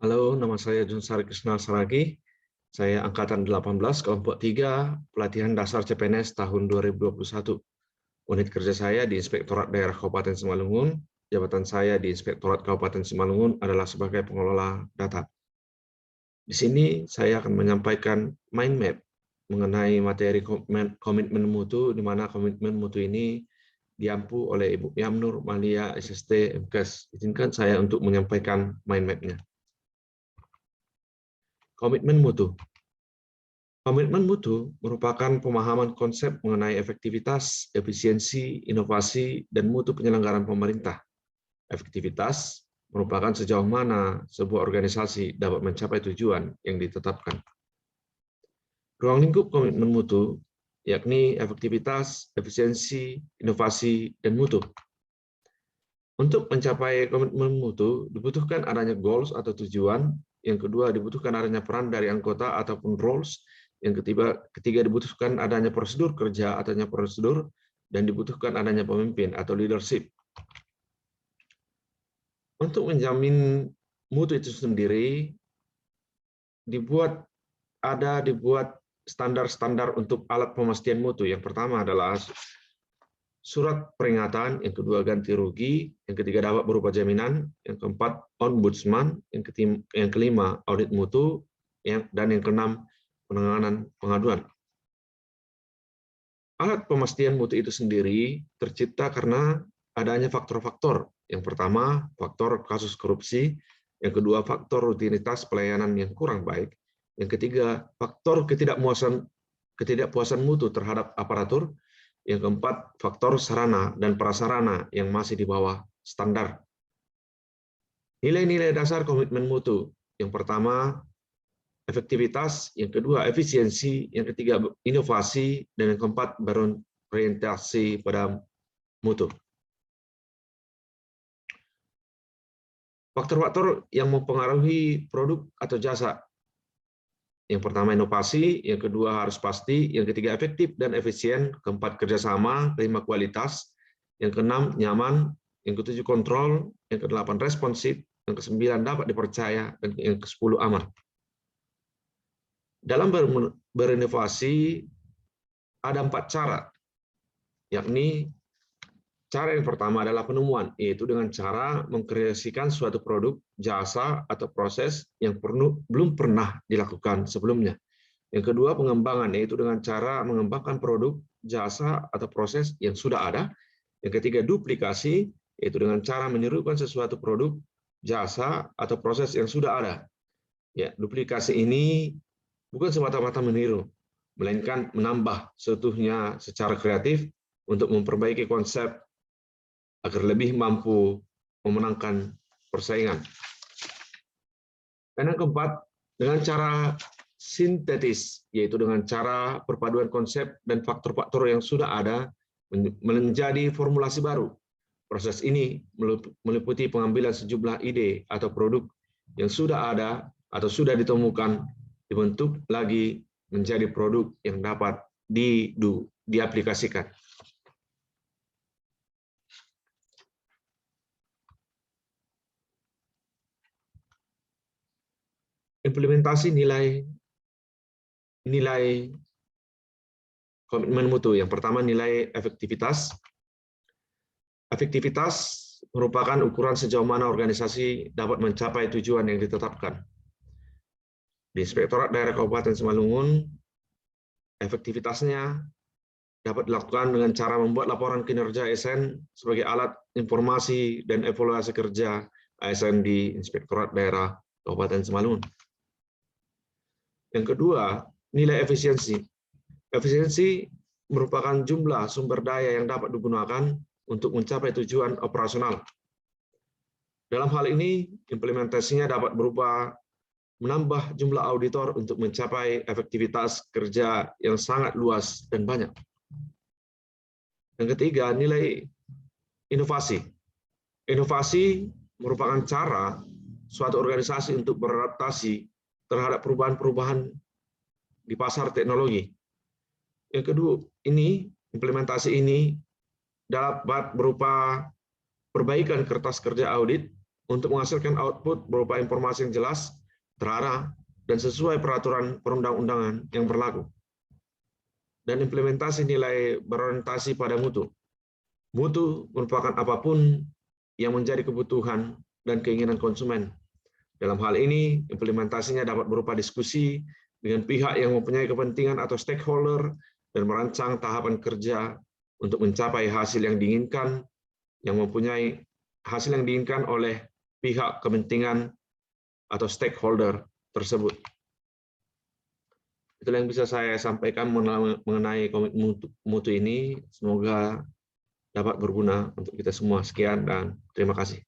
Halo, nama saya Junsari Krisna Saragi. Saya angkatan 18, kelompok 3, pelatihan dasar CPNS tahun 2021. Unit kerja saya di Inspektorat Daerah Kabupaten Simalungun. Jabatan saya di Inspektorat Kabupaten Simalungun adalah sebagai pengelola data. Di sini saya akan menyampaikan mind map mengenai materi komitmen mutu, di mana komitmen mutu ini diampu oleh Ibu Yamnur Malia SST MKes. Izinkan saya untuk menyampaikan mind map-nya. Komitmen mutu. Komitmen mutu merupakan pemahaman konsep mengenai efektivitas, efisiensi, inovasi, dan mutu penyelenggaraan pemerintah. Efektivitas merupakan sejauh mana sebuah organisasi dapat mencapai tujuan yang ditetapkan. Ruang lingkup komitmen mutu yakni efektivitas, efisiensi, inovasi, dan mutu. Untuk mencapai komitmen mutu dibutuhkan adanya goals atau tujuan. Yang kedua, dibutuhkan adanya peran dari anggota ataupun roles. Yang ketiga dibutuhkan adanya prosedur kerja atau prosedur, dan dibutuhkan adanya pemimpin atau leadership. Untuk menjamin mutu itu sendiri, dibuat standar-standar untuk alat pemastian mutu. Yang pertama adalah surat peringatan, yang kedua ganti rugi, yang ketiga dapat berupa jaminan, yang keempat ombudsman, yang kelima audit mutu, dan yang keenam penanganan pengaduan. Alat pemastian mutu itu sendiri tercipta karena adanya faktor-faktor. Yang pertama, faktor kasus korupsi, yang kedua faktor rutinitas pelayanan yang kurang baik, yang ketiga faktor ketidakpuasan mutu terhadap aparatur, yang keempat, faktor sarana dan prasarana yang masih di bawah standar. Nilai-nilai dasar komitmen mutu. Yang pertama, efektivitas. Yang kedua, efisiensi. Yang ketiga, inovasi. Dan yang keempat, berorientasi pada mutu. Faktor-faktor yang mempengaruhi produk atau jasa. Yang pertama inovasi, yang kedua harus pasti, yang ketiga efektif dan efisien, keempat kerjasama, kelima kualitas, yang keenam nyaman, yang ketujuh kontrol, yang kedelapan responsif, yang kesembilan dapat dipercaya, dan yang kesepuluh aman. Dalam berinovasi ada 4 cara, yakni cara yang pertama adalah penemuan, yaitu dengan cara mengkreasikan suatu produk, jasa, atau proses yang belum pernah dilakukan sebelumnya. Yang kedua, pengembangan, yaitu dengan cara mengembangkan produk, jasa, atau proses yang sudah ada. Yang ketiga, duplikasi, yaitu dengan cara menyerupai sesuatu produk, jasa, atau proses yang sudah ada. Ya, duplikasi ini bukan semata-mata meniru, melainkan menambah seutuhnya secara kreatif untuk memperbaiki konsep agar lebih mampu memenangkan persaingan. Dan yang keempat, dengan cara sintetis, yaitu dengan cara perpaduan konsep dan faktor-faktor yang sudah ada menjadi formulasi baru. Proses ini meliputi pengambilan sejumlah ide atau produk yang sudah ada atau sudah ditemukan, dibentuk lagi menjadi produk yang dapat diaplikasikan. Implementasi nilai komitmen mutu. Yang pertama, nilai efektivitas. Efektivitas merupakan ukuran sejauh mana organisasi dapat mencapai tujuan yang ditetapkan. Di Inspektorat Daerah Kabupaten Simalungun, efektivitasnya dapat dilakukan dengan cara membuat laporan kinerja ASN sebagai alat informasi dan evaluasi kerja ASN di Inspektorat Daerah Kabupaten Simalungun. Yang kedua, nilai efisiensi. Efisiensi merupakan jumlah sumber daya yang dapat digunakan untuk mencapai tujuan operasional. Dalam hal ini, implementasinya dapat berupa menambah jumlah auditor untuk mencapai efektivitas kerja yang sangat luas dan banyak. Yang ketiga, nilai inovasi. Inovasi merupakan cara suatu organisasi untuk beradaptasi terhadap perubahan-perubahan di pasar teknologi. Yang kedua, implementasi ini dapat berupa perbaikan kertas kerja audit, untuk menghasilkan output berupa informasi yang jelas, terarah, dan sesuai peraturan perundang-undangan yang berlaku. Dan implementasi nilai berorientasi pada mutu. Mutu merupakan apapun yang menjadi kebutuhan dan keinginan konsumen. Dalam hal ini, implementasinya dapat berupa diskusi dengan pihak yang mempunyai kepentingan atau stakeholder dan merancang tahapan kerja untuk mencapai hasil yang diinginkan, oleh pihak kepentingan atau stakeholder tersebut. Itulah yang bisa saya sampaikan mengenai komit mutu ini. Semoga dapat berguna untuk kita semua. Sekian dan terima kasih.